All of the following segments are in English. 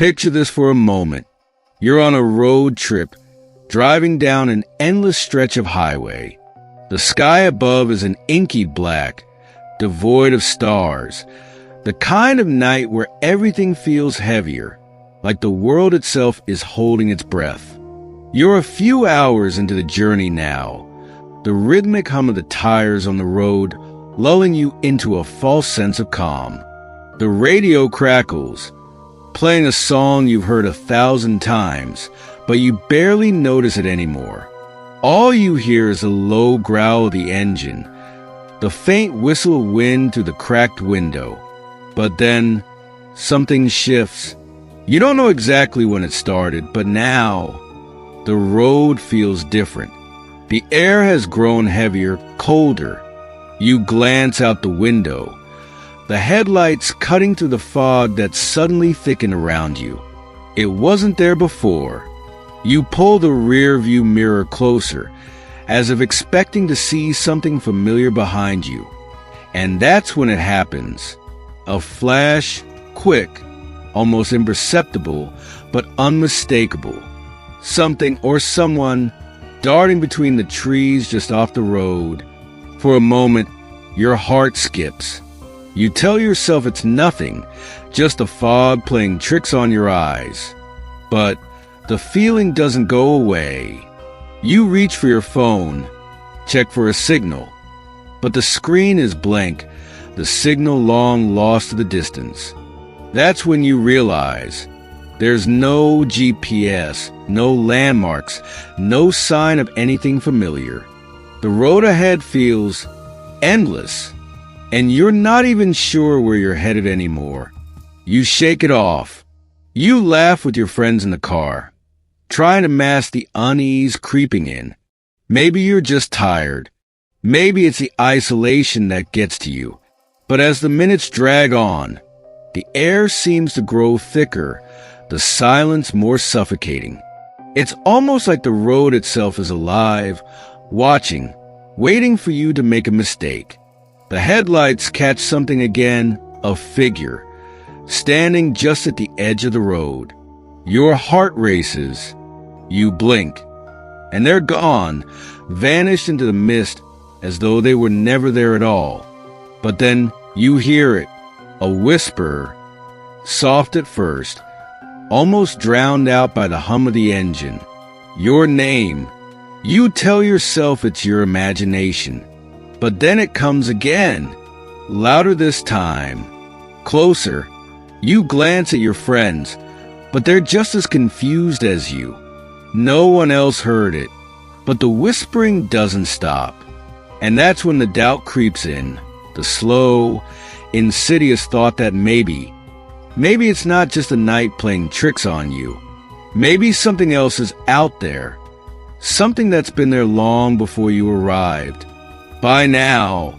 Picture this for a moment. You're on a road trip, driving down an endless stretch of highway. The sky above is an inky black, devoid of stars, the kind of night where everything feels heavier, like the world itself is holding its breath. You're a few hours into the journey now, the rhythmic hum of the tires on the road lulling you into a false sense of calm. The radio crackles, playing a song you've heard 1,000 times, but you barely notice it anymore. All you hear is the low growl of the engine, the faint whistle of wind through the cracked window. But then, something shifts. You don't know exactly when it started, but now, the road feels different. The air has grown heavier, colder. You glance out the window, the headlights cutting through the fog that suddenly thickened around you. It wasn't there before. You pull the rear-view mirror closer, as if expecting to see something familiar behind you. And that's when it happens. A flash, quick, almost imperceptible, but unmistakable. Something or someone darting between the trees just off the road. For a moment, your heart skips. You tell yourself it's nothing, just the fog playing tricks on your eyes. But the feeling doesn't go away. You reach for your phone, check for a signal, but the screen is blank, the signal long lost to the distance. That's when you realize there's no GPS, no landmarks, no sign of anything familiar. The road ahead feels endless, and you're not even sure where you're headed anymore. You shake it off. You laugh with your friends in the car, trying to mask the unease creeping in. Maybe you're just tired. Maybe it's the isolation that gets to you. But as the minutes drag on, the air seems to grow thicker, the silence more suffocating. It's almost like the road itself is alive, watching, waiting for you to make a mistake. The headlights catch something again, a figure, standing just at the edge of the road. Your heart races. You blink, and they're gone, vanished into the mist as though they were never there at all. But then you hear it, a whisper, soft at first, almost drowned out by the hum of the engine. Your name. You tell yourself it's your imagination. But then it comes again, louder this time, closer. You glance at your friends, but they're just as confused as you. No one else heard it, but the whispering doesn't stop. And that's when the doubt creeps in, the slow, insidious thought that maybe it's not just the night playing tricks on you. Maybe something else is out there, something that's been there long before you arrived. By now,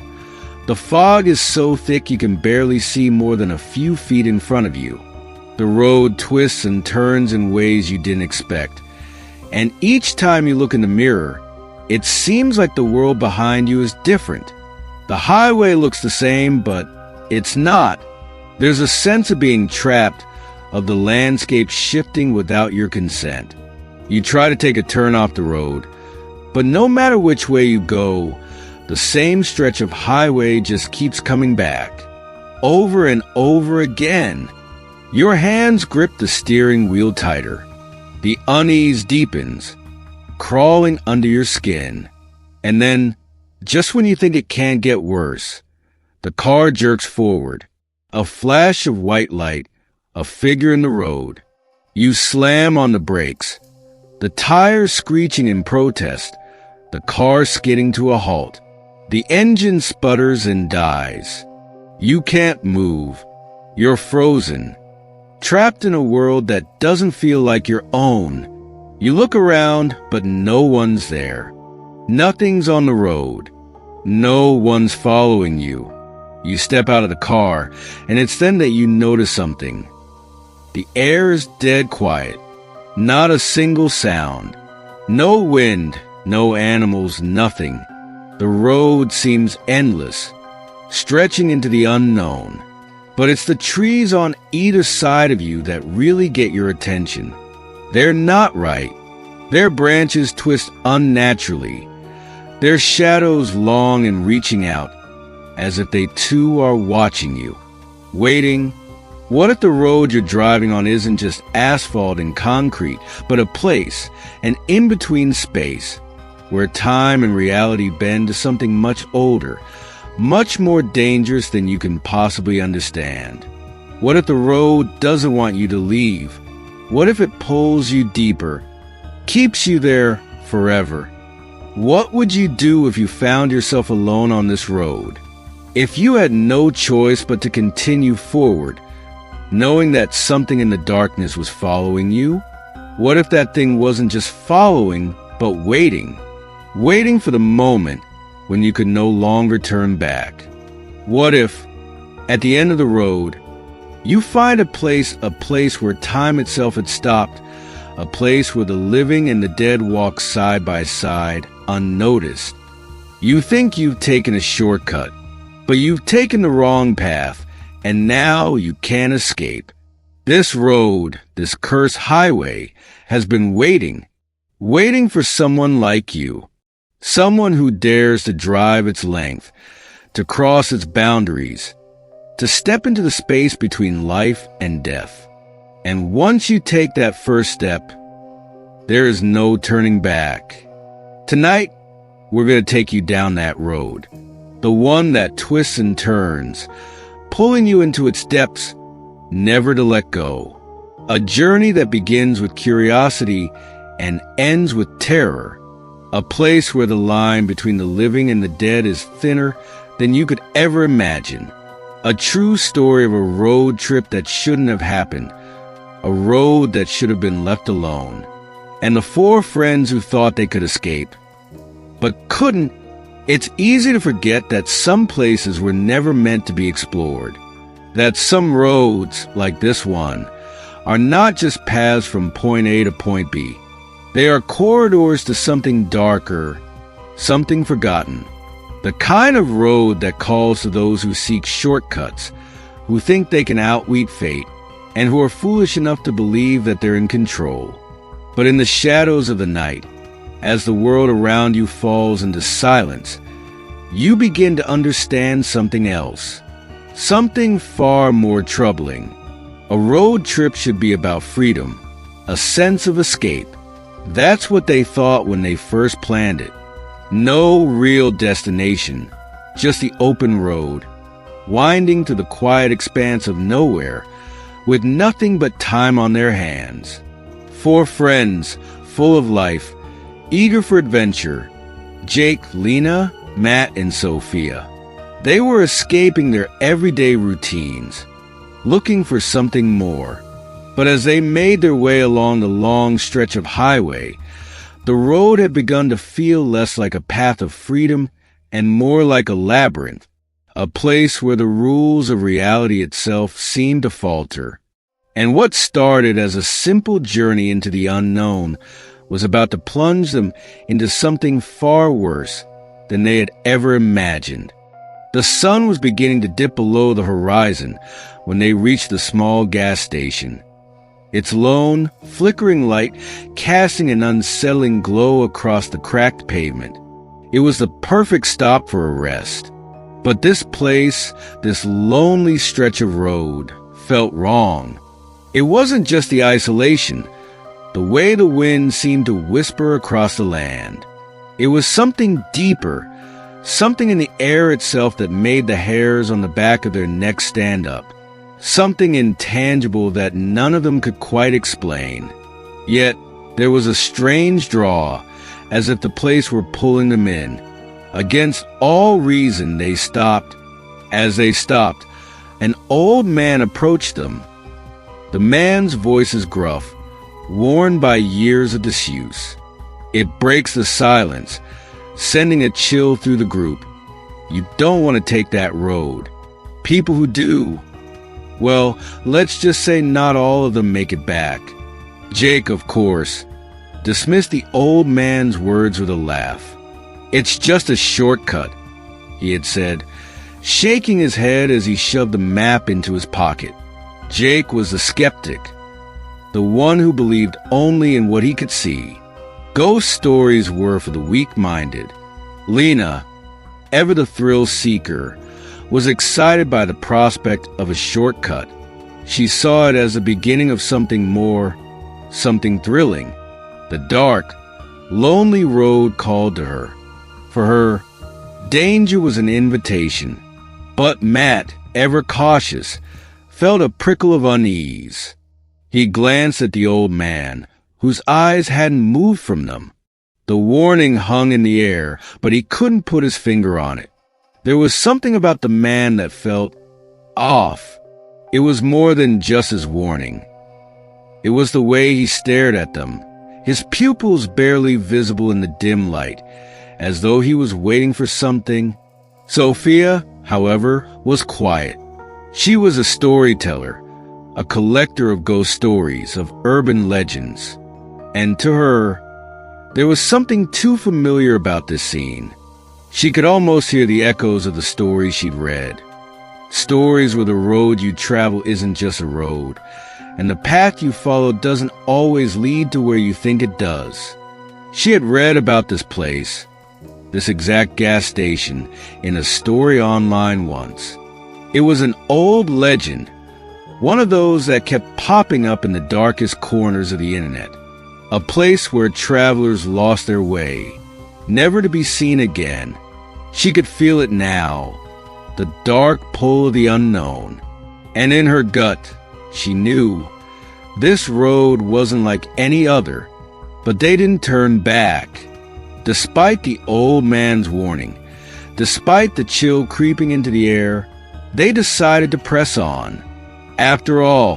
the fog is so thick you can barely see more than a few feet in front of you. The road twists and turns in ways you didn't expect. And each time you look in the mirror, it seems like the world behind you is different. The highway looks the same, but it's not. There's a sense of being trapped, of the landscape shifting without your consent. You try to take a turn off the road, but no matter which way you go, the same stretch of highway just keeps coming back, over and over again. Your hands grip the steering wheel tighter. The unease deepens, crawling under your skin. And then, just when you think it can't get worse, the car jerks forward. A flash of white light, a figure in the road. You slam on the brakes, the tires screeching in protest, the car skidding to a halt. The engine sputters and dies. You can't move. You're frozen, trapped in a world that doesn't feel like your own. You look around, but no one's there. Nothing's on the road. No one's following you. You step out of the car, and it's then that you notice something. The air is dead quiet. Not a single sound. No wind, no animals, nothing. The road seems endless, stretching into the unknown. But it's the trees on either side of you that really get your attention. They're not right. Their branches twist unnaturally, their shadows long and reaching out, as if they too are watching you, waiting. What if the road you're driving on isn't just asphalt and concrete, but a place, an in-between space, where time and reality bend to something much older, much more dangerous than you can possibly understand? What if the road doesn't want you to leave? What if it pulls you deeper, keeps you there forever? What would you do if you found yourself alone on this road? If you had no choice but to continue forward, knowing that something in the darkness was following you? What if that thing wasn't just following, but waiting for the moment when you could no longer turn back? What if, at the end of the road, you find a place where time itself had stopped, a place where the living and the dead walk side by side, unnoticed? You think you've taken a shortcut, but you've taken the wrong path, and now you can't escape. This road, this cursed highway, has been waiting for someone like you, someone who dares to drive its length, to cross its boundaries, to step into the space between life and death. And once you take that first step, there is no turning back. Tonight, we're going to take you down that road, the one that twists and turns, pulling you into its depths, never to let go. A journey that begins with curiosity and ends with terror. A place where the line between the living and the dead is thinner than you could ever imagine. A true story of a road trip that shouldn't have happened. A road that should have been left alone. And the four friends who thought they could escape, but couldn't. It's easy to forget that some places were never meant to be explored. That some roads, like this one, are not just paths from point A to point B. They are corridors to something darker, something forgotten. The kind of road that calls to those who seek shortcuts, who think they can outwit fate, and who are foolish enough to believe that they're in control. But in the shadows of the night, as the world around you falls into silence, you begin to understand something else, something far more troubling. A road trip should be about freedom, a sense of escape. That's what they thought when they first planned it. No real destination, just the open road, winding to the quiet expanse of nowhere, with nothing but time on their hands. Four friends, full of life, eager for adventure. Jake, Lena, Matt, and Sophia. They were escaping their everyday routines, looking for something more. But as they made their way along the long stretch of highway, the road had begun to feel less like a path of freedom and more like a labyrinth, a place where the rules of reality itself seemed to falter. And what started as a simple journey into the unknown was about to plunge them into something far worse than they had ever imagined. The sun was beginning to dip below the horizon when they reached the small gas station, its lone, flickering light casting an unsettling glow across the cracked pavement. It was the perfect stop for a rest. But this place, this lonely stretch of road, felt wrong. It wasn't just the isolation, the way the wind seemed to whisper across the land. It was something deeper, something in the air itself that made the hairs on the back of their necks stand up. Something intangible that none of them could quite explain. Yet, there was a strange draw, as if the place were pulling them in. Against all reason, they stopped. As they stopped, an old man approached them. The man's voice is gruff, worn by years of disuse. It breaks the silence, sending a chill through the group. You don't want to take that road. People who do, well, let's just say not all of them make it back. Jake, of course, dismissed the old man's words with a laugh. It's just a shortcut, he had said, shaking his head as he shoved the map into his pocket. Jake was the skeptic, the one who believed only in what he could see. Ghost stories were for the weak-minded. Lena, ever the thrill-seeker, was excited by the prospect of a shortcut. She saw it as the beginning of something more, something thrilling. The dark, lonely road called to her. For her, danger was an invitation. But Matt, ever cautious, felt a prickle of unease. He glanced at the old man, whose eyes hadn't moved from them. The warning hung in the air, but he couldn't put his finger on it. There was something about the man that felt off. It was more than just his warning. It was the way he stared at them, his pupils barely visible in the dim light, as though he was waiting for something. Sophia, however, was quiet. She was a storyteller, a collector of ghost stories, of urban legends. And to her, there was something too familiar about this scene. She could almost hear the echoes of the stories she'd read. Stories where the road you travel isn't just a road, and the path you follow doesn't always lead to where you think it does. She had read about this place, this exact gas station, in a story online once. It was an old legend, one of those that kept popping up in the darkest corners of the internet. A place where travelers lost their way, never to be seen again. She could feel it now, the dark pull of the unknown. And in her gut, she knew this road wasn't like any other. But they didn't turn back. Despite the old man's warning, despite the chill creeping into the air, they decided to press on. After all,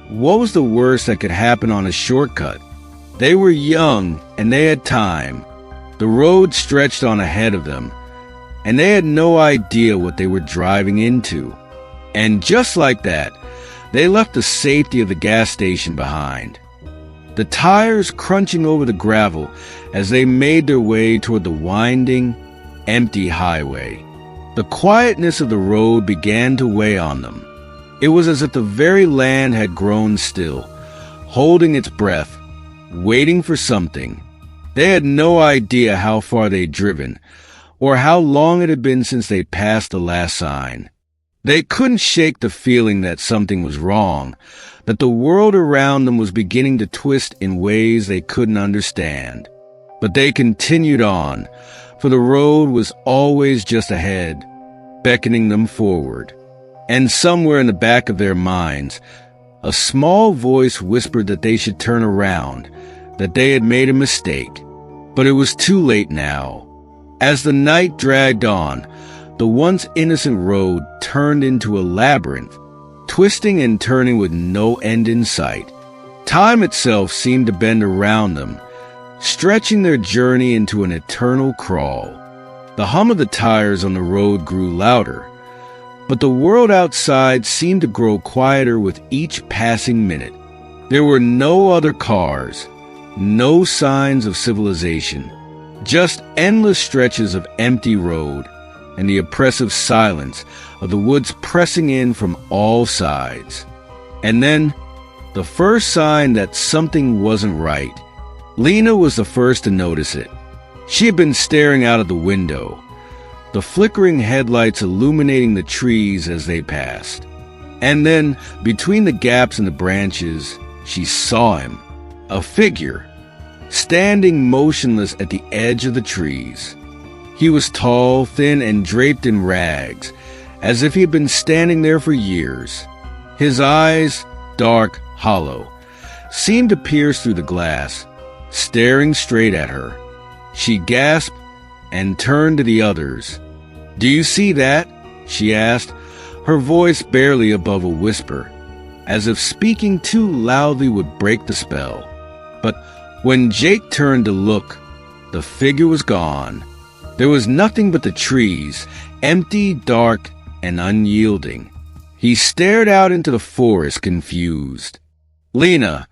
what was the worst that could happen on a shortcut? They were young, and they had time. The road stretched on ahead of them, and they had no idea what they were driving into. And just like that, they left the safety of the gas station behind, the tires crunching over the gravel as they made their way toward the winding, empty highway. The quietness of the road began to weigh on them. It was as if the very land had grown still, holding its breath, waiting for something. They had no idea how far they'd driven, or how long it had been since they'd passed the last sign. They couldn't shake the feeling that something was wrong, that the world around them was beginning to twist in ways they couldn't understand. But they continued on, for the road was always just ahead, beckoning them forward. And somewhere in the back of their minds, a small voice whispered that they should turn around, that they had made a mistake. But it was too late now. As the night dragged on, the once innocent road turned into a labyrinth, twisting and turning with no end in sight. Time itself seemed to bend around them, stretching their journey into an eternal crawl. The hum of the tires on the road grew louder, but the world outside seemed to grow quieter with each passing minute. There were no other cars, no signs of civilization, just endless stretches of empty road and the oppressive silence of the woods pressing in from all sides. And then, the first sign that something wasn't right. Lena was the first to notice it. She had been staring out of the window, the flickering headlights illuminating the trees as they passed. And then, between the gaps in the branches, she saw him, a figure, standing motionless at the edge of the trees. He was tall, thin, and draped in rags, as if he had been standing there for years. His eyes, dark, hollow, seemed to pierce through the glass, staring straight at her. She gasped and turned to the others. "Do you see that?" she asked, her voice barely above a whisper, as if speaking too loudly would break the spell. But when Jake turned to look, the figure was gone. There was nothing but the trees, empty, dark, and unyielding. He stared out into the forest, confused. "Lena,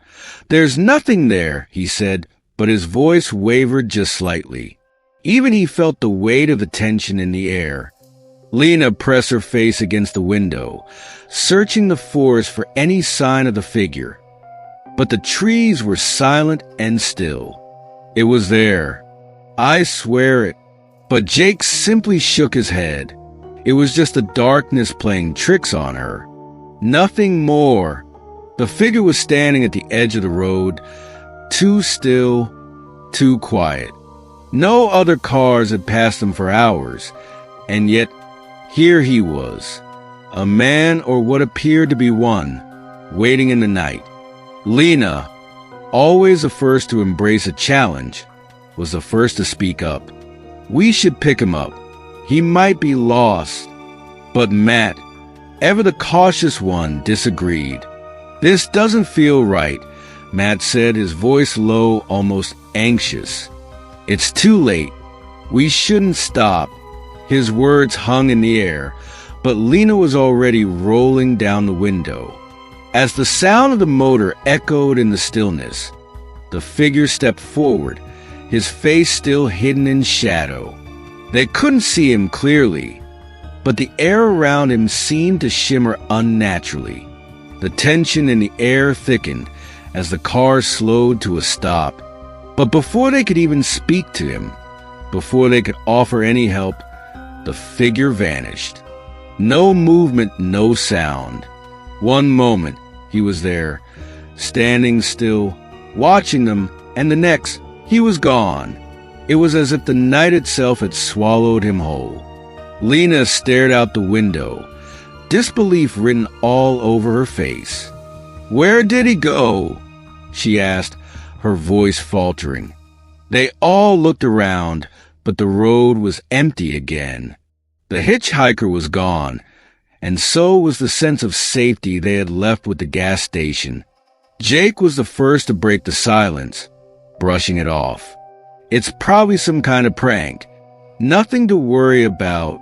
there's nothing there," he said, but his voice wavered just slightly. Even he felt the weight of the tension in the air. Lena pressed her face against the window, searching the forest for any sign of the figure. But the trees were silent and still. It was there. I swear it. But Jake simply shook his head. It was just the darkness playing tricks on her. Nothing more. The figure was standing at the edge of the road, too still, too quiet. No other cars had passed him for hours, and yet here he was, a man, or what appeared to be one, waiting in the night. Lena, always the first to embrace a challenge, was the first to speak up. We should pick him up. He might be lost. But Matt, ever the cautious one, disagreed. This doesn't feel right, Matt said, his voice low, almost anxious. It's too late. We shouldn't stop. His words hung in the air, but Lena was already rolling down the window. As the sound of the motor echoed in the stillness, the figure stepped forward, his face still hidden in shadow. They couldn't see him clearly, but the air around him seemed to shimmer unnaturally. The tension in the air thickened as the car slowed to a stop. But before they could even speak to him, before they could offer any help, the figure vanished. No movement, no sound. One moment, he was there, standing still, watching them, and the next, he was gone. It was as if the night itself had swallowed him whole. Lena stared out the window, disbelief written all over her face. "Where did he go?" she asked, her voice faltering. They all looked around, but the road was empty again. The hitchhiker was gone, and so was the sense of safety they had left with the gas station. Jake was the first to break the silence, brushing it off. "It's probably some kind of prank. Nothing to worry about."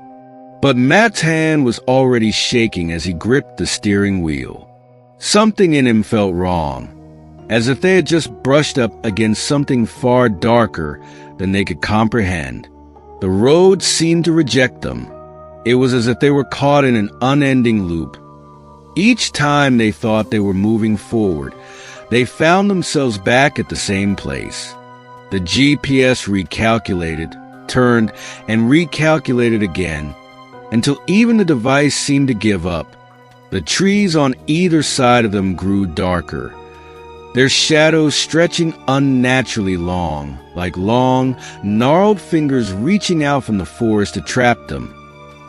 But Matt's hand was already shaking as he gripped the steering wheel. Something in him felt wrong, as if they had just brushed up against something far darker than they could comprehend. The road seemed to reject them. It was as if they were caught in an unending loop. Each time they thought they were moving forward, they found themselves back at the same place. The GPS recalculated, turned, and recalculated again, until even the device seemed to give up. The trees on either side of them grew darker, their shadows stretching unnaturally long, like long, gnarled fingers reaching out from the forest to trap them.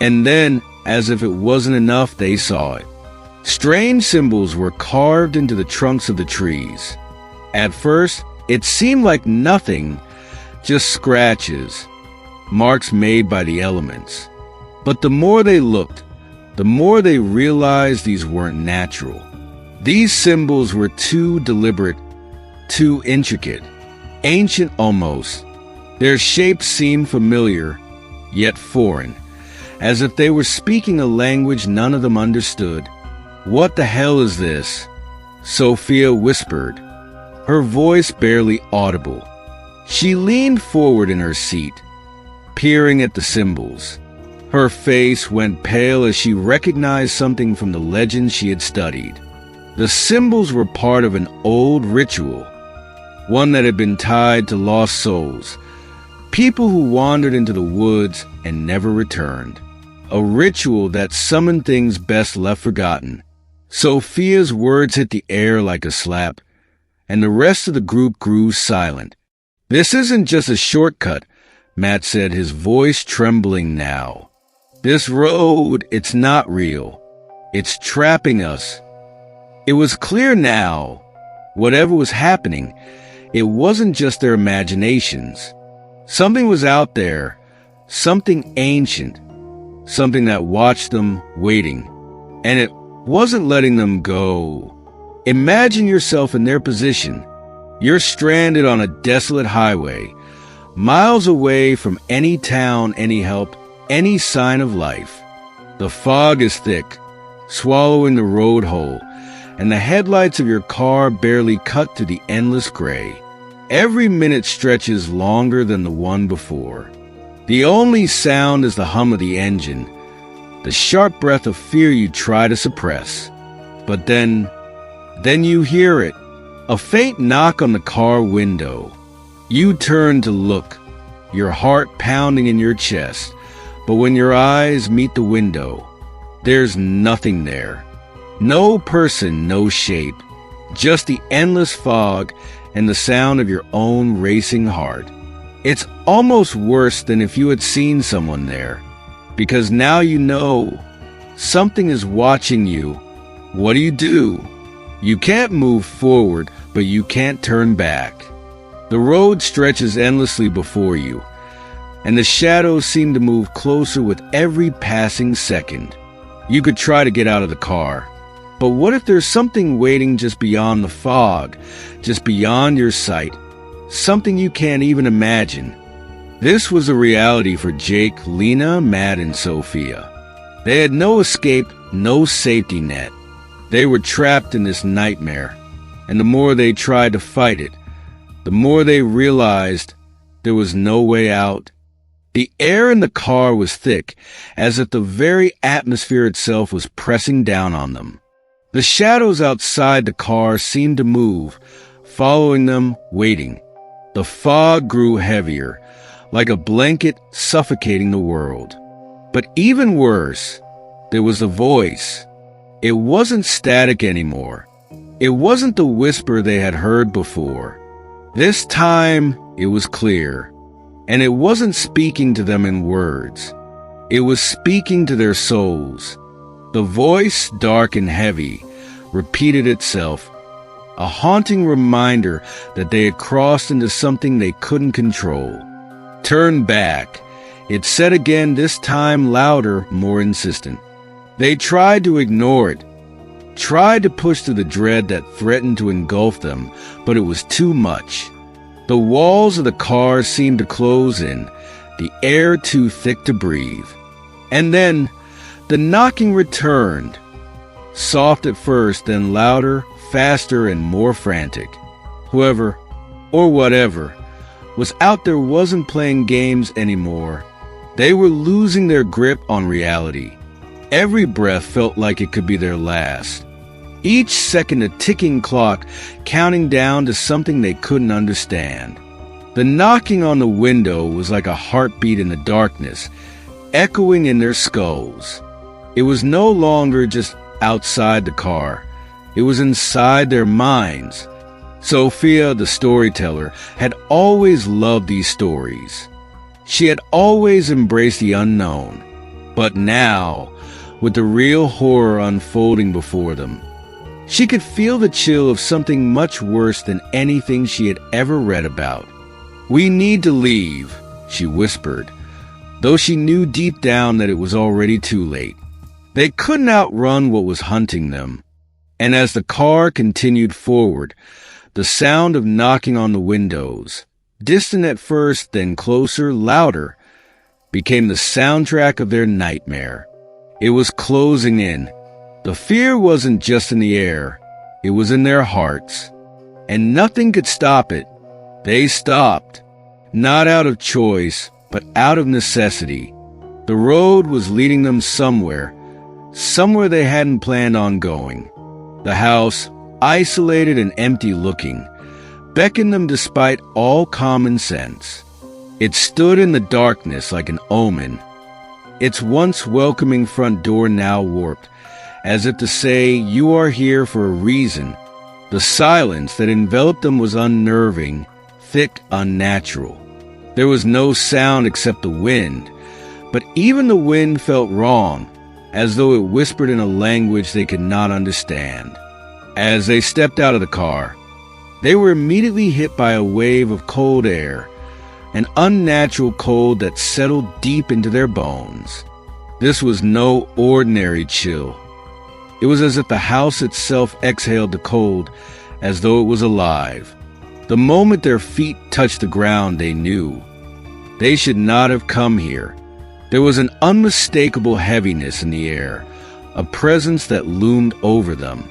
And then, as if it wasn't enough, they saw it. Strange symbols were carved into the trunks of the trees. At first, it seemed like nothing, just scratches, marks made by the elements. But the more they looked, the more they realized these weren't natural. These symbols were too deliberate, too intricate, ancient almost. Their shapes seemed familiar, yet foreign, as if they were speaking a language none of them understood. "What the hell is this?" Sophia whispered, her voice barely audible. She leaned forward in her seat, peering at the symbols. Her face went pale as she recognized something from the legends she had studied. The symbols were part of an old ritual, one that had been tied to lost souls, people who wandered into the woods and never returned. A ritual that summoned things best left forgotten. Sophia's words hit the air like a slap, and the rest of the group grew silent. "This isn't just a shortcut," Matt said, his voice trembling now. "This road, it's not real. It's trapping us." It was clear now. Whatever was happening, it wasn't just their imaginations. Something was out there, something ancient, something that watched them waiting, and it wasn't letting them go. Imagine yourself in their position. You're stranded on a desolate highway, miles away from any town, any help, any sign of life. The fog is thick, swallowing the road whole, and the headlights of your car barely cut through the endless gray. Every minute stretches longer than the one before. The only sound is the hum of the engine, the sharp breath of fear you try to suppress. But then you hear it, a faint knock on the car window. You turn to look, your heart pounding in your chest, but when your eyes meet the window, there's nothing there. No person, no shape, just the endless fog and the sound of your own racing heart. It's almost worse than if you had seen someone there, because now you know something is watching you. What do? You can't move forward, but you can't turn back. The road stretches endlessly before you, and the shadows seem to move closer with every passing second. You could try to get out of the car, but what if there's something waiting just beyond the fog, just beyond your sight, something you can't even imagine? This was a reality for Jake, Lena, Matt, and Sophia. They had no escape, no safety net. They were trapped in this nightmare, and the more they tried to fight it, the more they realized there was no way out. The air in the car was thick, as if the very atmosphere itself was pressing down on them. The shadows outside the car seemed to move, following them, waiting. The fog grew heavier, like a blanket suffocating the world. But even worse, there was a voice. It wasn't static anymore. It wasn't the whisper they had heard before. This time, it was clear. And it wasn't speaking to them in words. It was speaking to their souls. The voice, dark and heavy, repeated itself, a haunting reminder that they had crossed into something they couldn't control. Turn back, it said again, this time louder, more insistent. They tried to ignore it, tried to push through the dread that threatened to engulf them, but it was too much. The walls of the car seemed to close in, the air too thick to breathe. And then the knocking returned, soft at first, then louder, faster, and more frantic. Whoever, or whatever, was out there wasn't playing games anymore. They were losing their grip on reality. Every breath felt like it could be their last. Each second a ticking clock, counting down to something they couldn't understand. The knocking on the window was like a heartbeat in the darkness, echoing in their skulls. It was no longer just outside the car. It was inside their minds. Sophia, the storyteller, had always loved these stories. She had always embraced the unknown. But now, with the real horror unfolding before them, she could feel the chill of something much worse than anything she had ever read about. "We need to leave," she whispered, though she knew deep down that it was already too late. They couldn't outrun what was hunting them. And as the car continued forward, the sound of knocking on the windows, distant at first, then closer, louder, became the soundtrack of their nightmare. It was closing in. The fear wasn't just in the air, it was in their hearts. And nothing could stop it. They stopped, not out of choice, but out of necessity. The road was leading them somewhere they hadn't planned on going. The house, isolated and empty-looking, beckoned them despite all common sense. It stood in the darkness like an omen, its once welcoming front door now warped, as if to say, "You are here for a reason." The silence that enveloped them was unnerving, thick, unnatural. There was no sound except the wind, but even the wind felt wrong, as though it whispered in a language they could not understand. As they stepped out of the car, they were immediately hit by a wave of cold air, an unnatural cold that settled deep into their bones. This was no ordinary chill. It was as if the house itself exhaled the cold, as though it was alive. The moment their feet touched the ground, they knew they should not have come here. There was an unmistakable heaviness in the air, a presence that loomed over them.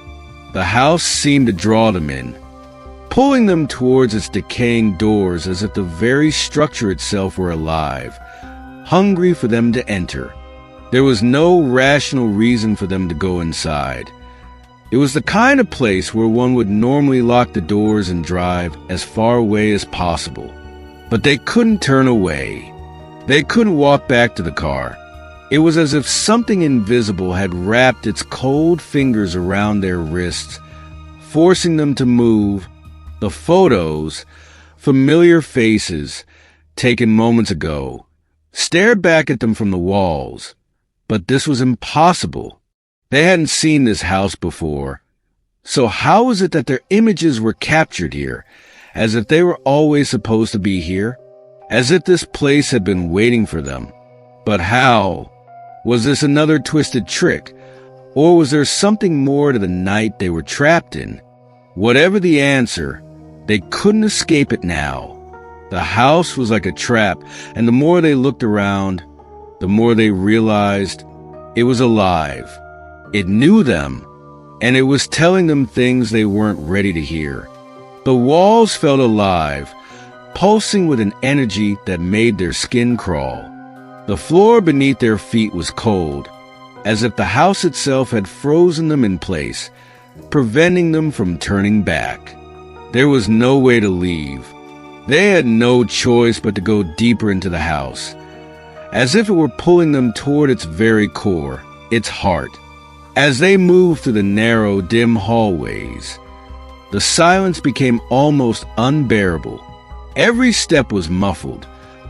The house seemed to draw them in, pulling them towards its decaying doors as if the very structure itself were alive, hungry for them to enter. There was no rational reason for them to go inside. It was the kind of place where one would normally lock the doors and drive as far away as possible. But they couldn't turn away. They couldn't walk back to the car. It was as if something invisible had wrapped its cold fingers around their wrists, forcing them to move. The photos, familiar faces, taken moments ago, stared back at them from the walls. But this was impossible. They hadn't seen this house before. So how was it that their images were captured here, as if they were always supposed to be here? As if this place had been waiting for them. But how? Was this another twisted trick? Or was there something more to the night they were trapped in? Whatever the answer, they couldn't escape it now. The house was like a trap, and the more they looked around, the more they realized it was alive. It knew them, and it was telling them things they weren't ready to hear. The walls felt alive, pulsing with an energy that made their skin crawl. The floor beneath their feet was cold, as if the house itself had frozen them in place, preventing them from turning back. There was no way to leave. They had no choice but to go deeper into the house, as if it were pulling them toward its very core, its heart. As they moved through the narrow, dim hallways, the silence became almost unbearable. Every step was muffled,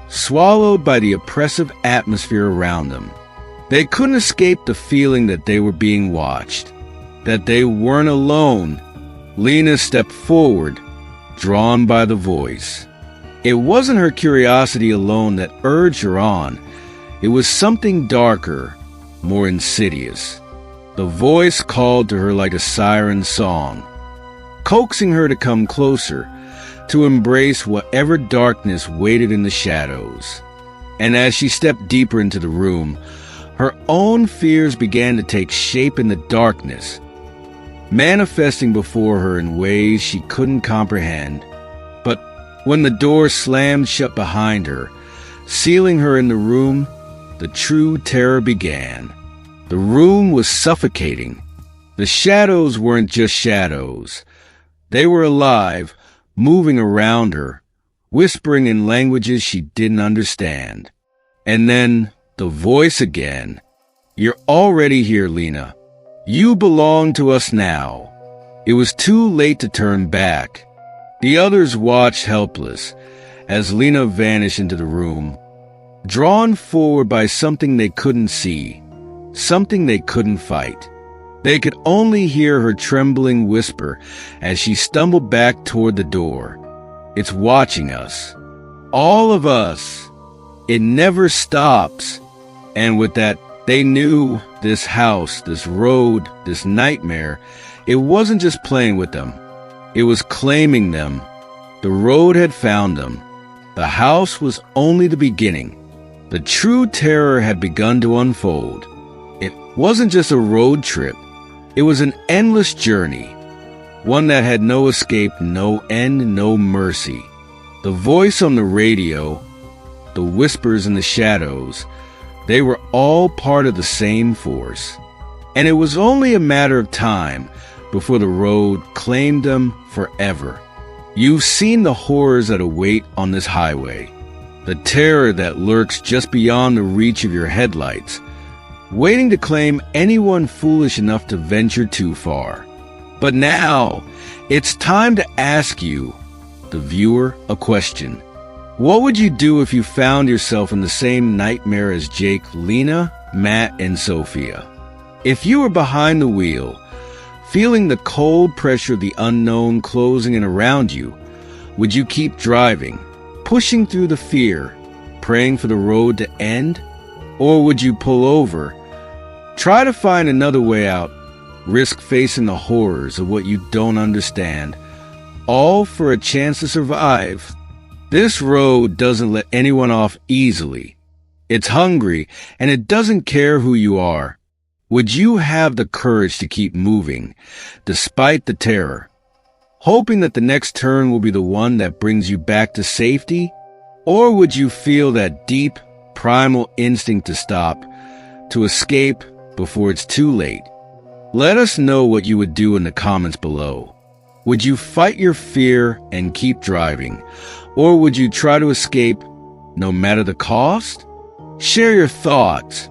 swallowed by the oppressive atmosphere around them. They couldn't escape the feeling that they were being watched, that they weren't alone. Lena stepped forward, drawn by the voice. It wasn't her curiosity alone that urged her on. It was something darker, more insidious. The voice called to her like a siren song, coaxing her to come closer, to embrace whatever darkness waited in the shadows. And as she stepped deeper into the room, her own fears began to take shape in the darkness, manifesting before her in ways she couldn't comprehend. But when the door slammed shut behind her, sealing her in the room, the true terror began. The room was suffocating. The shadows weren't just shadows. They were alive, moving around her, whispering in languages she didn't understand. And then the voice again. "You're already here, Lena. You belong to us now." It was too late to turn back. The others watched helpless as Lena vanished into the room, drawn forward by something they couldn't see, something they couldn't fight. They could only hear her trembling whisper as she stumbled back toward the door. "It's watching us. All of us. It never stops." And with that, they knew this house, this road, this nightmare, it wasn't just playing with them. It was claiming them. The road had found them. The house was only the beginning. The true terror had begun to unfold. It wasn't just a road trip. It was an endless journey, one that had no escape, no end, no mercy. The voice on the radio, the whispers in the shadows, they were all part of the same force. And it was only a matter of time before the road claimed them forever. You've seen the horrors that await on this highway, the terror that lurks just beyond the reach of your headlights, waiting to claim anyone foolish enough to venture too far. But now, it's time to ask you, the viewer, a question. What would you do if you found yourself in the same nightmare as Jake, Lena, Matt, and Sophia? If you were behind the wheel, feeling the cold pressure of the unknown closing in around you, would you keep driving, pushing through the fear, praying for the road to end? Or would you pull over, try to find another way out, risk facing the horrors of what you don't understand, all for a chance to survive? This road doesn't let anyone off easily. It's hungry, and it doesn't care who you are. Would you have the courage to keep moving, despite the terror, hoping that the next turn will be the one that brings you back to safety? Or would you feel that deep, primal instinct to stop, to escape before it's too late? Let us know what you would do in the comments below. Would you fight your fear and keep driving? Or would you try to escape no matter the cost? Share your thoughts.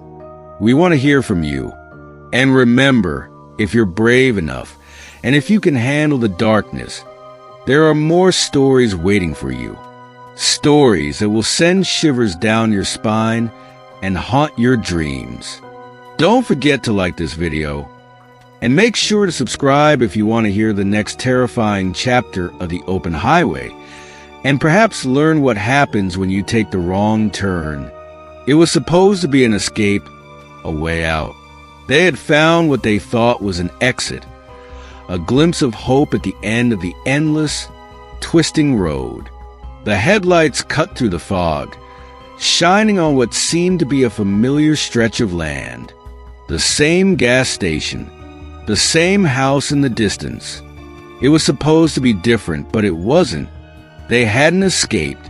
We want to hear from you. And remember, if you're brave enough, and if you can handle the darkness, there are more stories waiting for you. Stories that will send shivers down your spine and haunt your dreams. Don't forget to like this video, and make sure to subscribe if you want to hear the next terrifying chapter of The Open Highway, and perhaps learn what happens when you take the wrong turn. It was supposed to be an escape, a way out. They had found what they thought was an exit, a glimpse of hope at the end of the endless, twisting road. The headlights cut through the fog, shining on what seemed to be a familiar stretch of land. The same gas station, the same house in the distance. It was supposed to be different, but it wasn't. They hadn't escaped.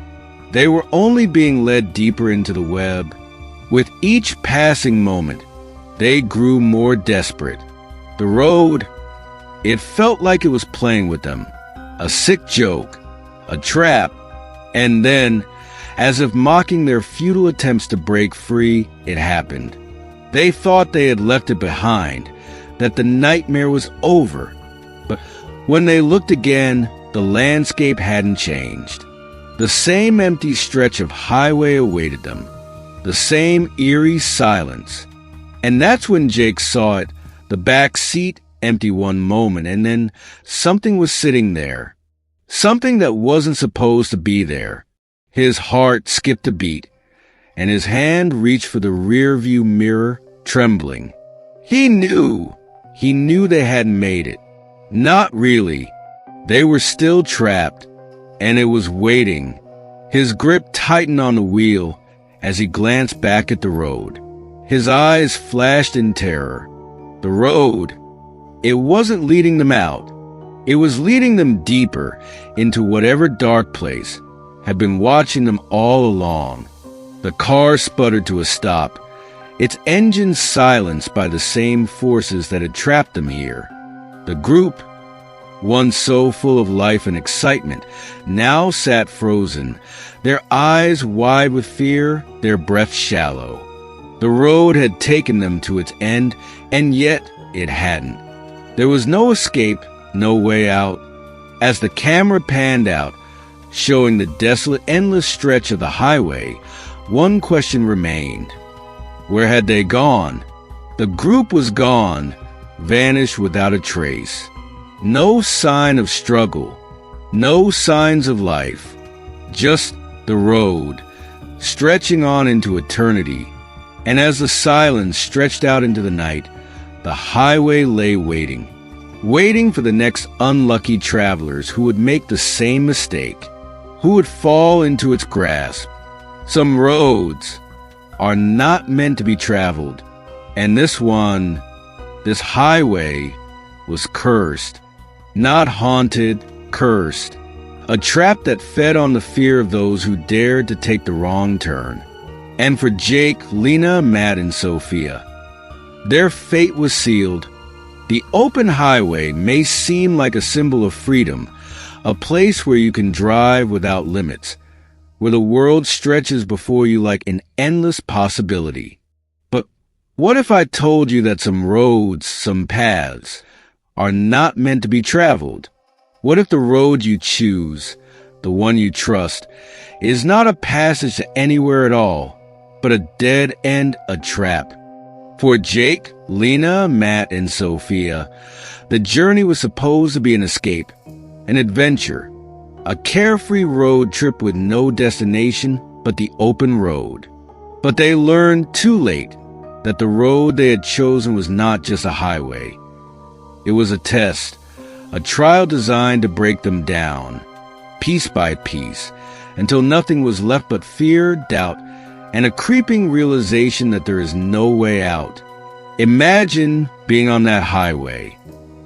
They were only being led deeper into the web. With each passing moment, they grew more desperate. The road, it felt like it was playing with them. A sick joke, a trap, and then, as if mocking their futile attempts to break free, it happened. They thought they had left it behind, that the nightmare was over. But when they looked again, the landscape hadn't changed. The same empty stretch of highway awaited them, the same eerie silence. And that's when Jake saw it, the back seat empty one moment, and then something was sitting there. Something that wasn't supposed to be there. His heart skipped a beat, and his hand reached for the rearview mirror, trembling. He knew they hadn't made it. Not really. They were still trapped, and it was waiting. His grip tightened on the wheel as he glanced back at the road. His eyes flashed in terror. The road, it wasn't leading them out. It was leading them deeper into whatever dark place had been watching them all along. The car sputtered to a stop, its engine silenced by the same forces that had trapped them here. The group, once so full of life and excitement, now sat frozen, their eyes wide with fear, their breath shallow. The road had taken them to its end, and yet it hadn't. There was no escape, no way out. As the camera panned out, showing the desolate, endless stretch of the highway, one question remained. Where had they gone? The group was gone, vanished without a trace. No sign of struggle, no signs of life. Just the road, stretching on into eternity. And as the silence stretched out into the night, the highway lay waiting. Waiting for the next unlucky travelers who would make the same mistake, who would fall into its grasp. Some roads are not meant to be traveled, and this highway was cursed. Not haunted, cursed. A trap that fed on the fear of those who dared to take the wrong turn. And for Jake, Lena, Matt, and Sophia, their fate was sealed. The open highway may seem like a symbol of freedom, a place where you can drive without limits, where the world stretches before you like an endless possibility. But what if I told you that some roads, some paths, are not meant to be traveled? What if the road you choose, the one you trust, is not a passage to anywhere at all, but a dead end, a trap? For Jake, Lena, Matt, and Sophia, the journey was supposed to be an escape, an adventure, a carefree road trip with no destination but the open road. But they learned too late that the road they had chosen was not just a highway. It was a test, a trial designed to break them down, piece by piece, until nothing was left but fear, doubt, and a creeping realization that there is no way out. Imagine being on that highway.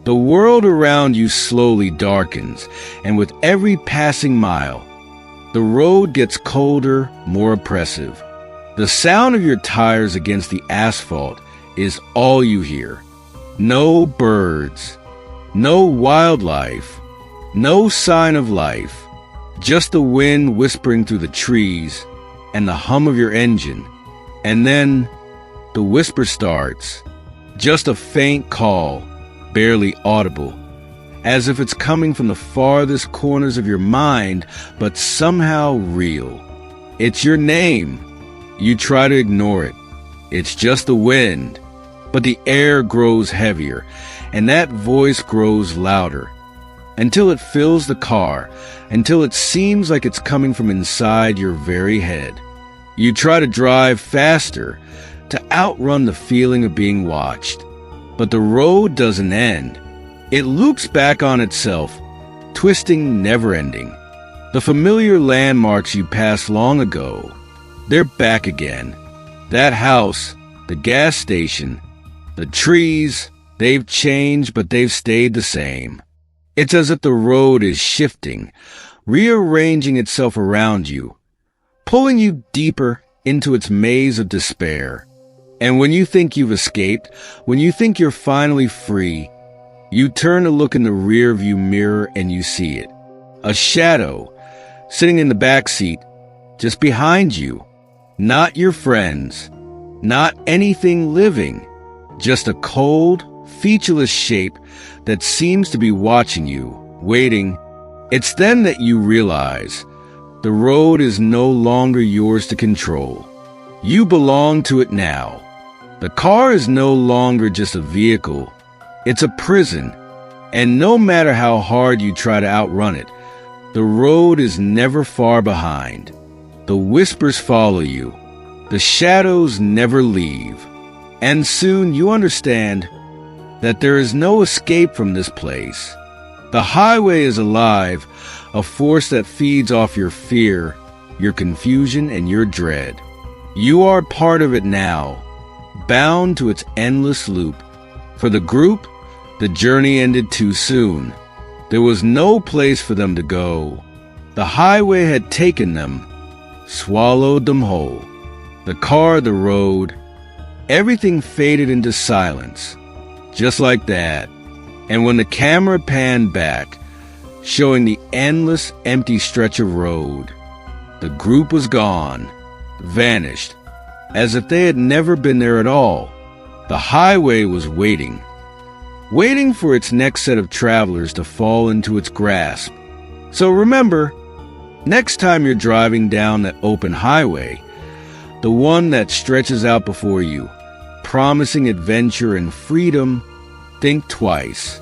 The world around you slowly darkens, and with every passing mile, the road gets colder, more oppressive. The sound of your tires against the asphalt is all you hear. No birds, no wildlife, no sign of life, just the wind whispering through the trees and the hum of your engine. And then the whisper starts, just a faint call, barely audible, as if it's coming from the farthest corners of your mind, but somehow real. It's your name. You try to ignore it. It's just the wind, but the air grows heavier, and that voice grows louder, until it fills the car, until it seems like it's coming from inside your very head. You try to drive faster, to outrun the feeling of being watched. But the road doesn't end. It loops back on itself, twisting, never-ending. The familiar landmarks you passed long ago, they're back again. That house, the gas station, the trees, they've changed, but they've stayed the same. It's as if the road is shifting, rearranging itself around you, pulling you deeper into its maze of despair. And when you think you've escaped, when you think you're finally free, you turn to look in the rearview mirror and you see it. A shadow, sitting in the back seat, just behind you. Not your friends, not anything living, just a cold, featureless shape that seems to be watching you, waiting. It's then that you realize the road is no longer yours to control. You belong to it now. The car is no longer just a vehicle. It's a prison. And no matter how hard you try to outrun it, the road is never far behind. The whispers follow you. The shadows never leave. And soon you understand that there is no escape from this place. The highway is alive, a force that feeds off your fear, your confusion, and your dread. You are part of it now, bound to its endless loop. For the group, the journey ended too soon. There was no place for them to go. The highway had taken them, swallowed them whole. The car, the road, everything faded into silence, just like that. And when the camera panned back, showing the endless, empty stretch of road, the group was gone, vanished, as if they had never been there at all. The highway was waiting for its next set of travelers to fall into its grasp. So remember, next time you're driving down that open highway, the one that stretches out before you, promising adventure and freedom, think twice.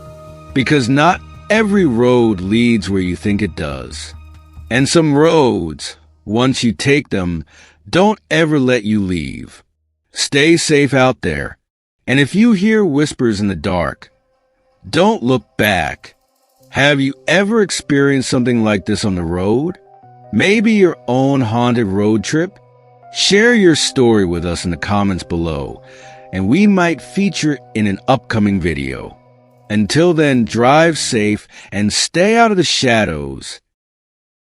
Because not every road leads where you think it does. And some roads, once you take them, don't ever let you leave. Stay safe out there. And if you hear whispers in the dark, don't look back. Have you ever experienced something like this on the road? Maybe your own haunted road trip? Share your story with us in the comments below, and we might feature it in an upcoming video. Until then, drive safe and stay out of the shadows.